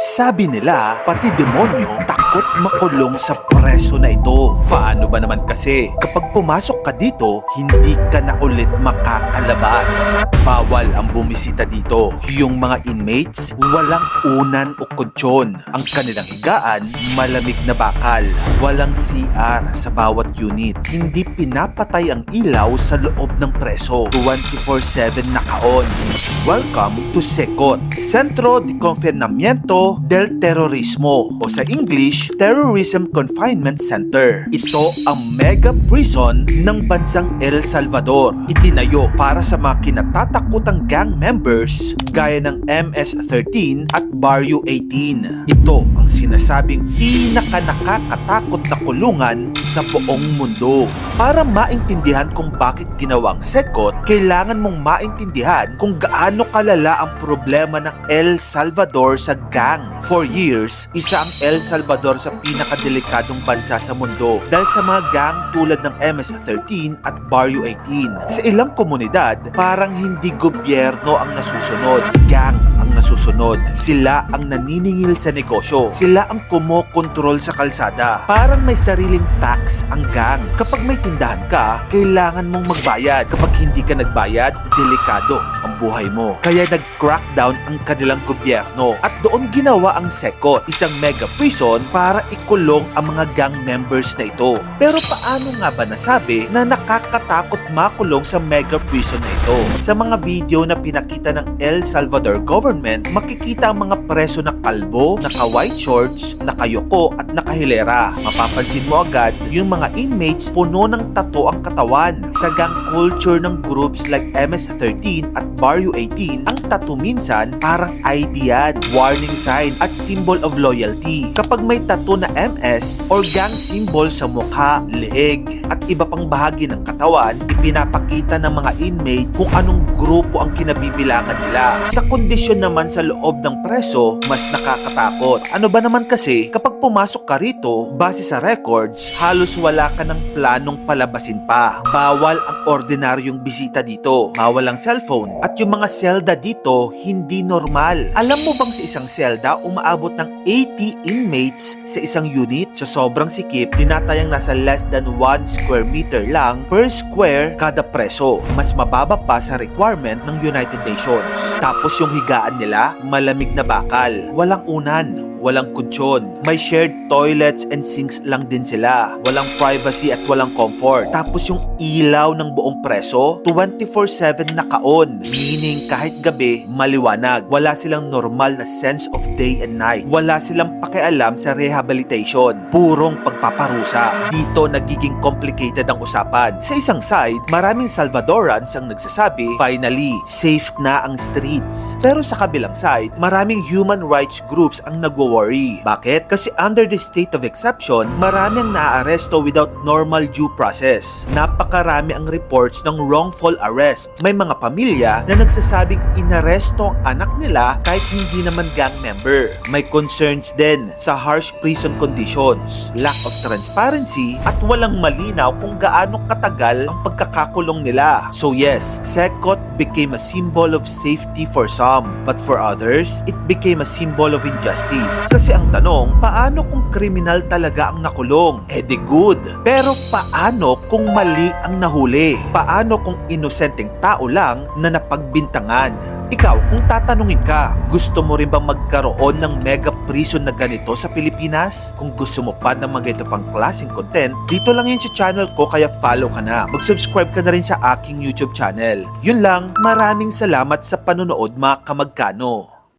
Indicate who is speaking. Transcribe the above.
Speaker 1: Sabi nila, pati demonyo takot makulong sa preso na ito. Paano ba naman kasi? Kapag pumasok ka dito, hindi ka na ulit makakalabas. Bawal ang bumisita dito. Yung mga inmates, walang unan o kutsyon. Ang kanilang higaan, malamig na bakal. Walang CR sa bawat unit. Hindi pinapatay ang ilaw sa loob ng preso. 24/7 naka-on. Welcome to SECOT, Centro de Confinamiento del Terrorismo, o sa English, Terrorism Confinement Center. Ito ang mega prison ng bansang El Salvador. Itinayo para sa mga kinatatakutang gang members gaya ng MS-13 at Barrio 18. Ito ang sinasabing pinaka-nakakatakot na kulungan sa buong mundo. Para maintindihan kung bakit ginawang SECOT, kailangan mong maintindihan kung gaano kalala ang problema ng El Salvador sa gangs. For years, isa ang El Salvador sa pinakadelikadong bansa sa mundo dahil sa mga gang tulad ng MS-13 at Barrio 18. Sa ilang komunidad, parang hindi gobyerno ang nasusunod, gang ang nasusunod. Sila ang naniningil sa negosyo. Sila ang kumokontrol sa kalsada. Parang may sariling tax ang gang. Kapag may tindahan ka, kailangan mong magbayad. Kapag hindi ka nagbayad, delikado ang buhay mo. Kaya nag-crackdown ang kanilang gobyerno at doon ginawa ang SECOT, isang mega prison para ikulong ang mga gang members na ito. Pero paano nga ba nasabi na nakakatakot makulong sa mega prison na ito? Sa mga video na pinakita ng El Salvador government, makikita ang mga preso na kalbo, naka-white shorts, nakayoko at nakahilera. Mapapansin mo agad yung mga inmates puno ng tattoo ang katawan. Sa gang culture ng groups like MS-13 at Barrio 18, ang tattoo minsan parang ID yan, warning sign at symbol of loyalty. Kapag may tattoo na MS or gang symbol sa mukha, leeg at iba pang bahagi ng katawan, ipinapakita ng mga inmates kung anong grupo ang kinabibilangan nila. Sa kondisyon naman sa loob ng preso, mas nakakatakot. Ano ba naman kasi, kapag pumasok ka rito, base sa records, halos wala ka ng planong palabasin pa. Bawal ang ordinaryong bisita dito. Bawal ang cellphone. At yung mga selda dito, hindi normal. Alam mo bang sa isang selda, umaabot ng 80 inmates sa isang unit? Sa sobrang sikip, tinatayang nasa less than 1 square meter lang per square kada preso. Mas mababa pa sa requirement ng United Nations. Tapos yung higaan nila, malamig na bakal. Walang unan. Walang kutsyon. May shared toilets and sinks lang din sila. Walang privacy at walang comfort. Tapos yung ilaw ng buong preso, 24/7 naka-on. Meaning kahit gabi, maliwanag. Wala silang normal na sense of day and night. Wala silang pakialam sa rehabilitation. Purong pagpaparusa. Dito nagiging complicated ang usapan. Sa isang side, maraming Salvadorans ang nagsasabi, finally, safe na ang streets. Pero sa kabilang side, maraming human rights groups ang nagwo-worry. Bakit? Kasi under the state of exception, marami ang naaaresto without normal due process. Napakarami ang reports ng wrongful arrest. May mga pamilya na nagsasabing inaresto ang anak nila kahit hindi naman gang member. May concerns din sa harsh prison conditions, lack of transparency, at walang malinaw kung gaano katagal ang pagkakakulong nila. So yes, SECOT became a symbol of safety for some, but for others, it became a symbol of injustice. Kasi ang tanong, paano kung kriminal talaga ang nakulong? Eh di good. Pero paano kung mali ang nahuli? Paano kung inosenteng tao lang na napagbintangan? Ikaw, kung tatanungin ka, gusto mo rin bang magkaroon ng mega prison na ganito sa Pilipinas? Kung gusto mo pa ng mga ito pang klaseng content, dito lang yun sa channel ko, kaya follow ka na. Mag-subscribe ka na rin sa aking YouTube channel. Yun lang, maraming salamat sa panonood mga kamagkano.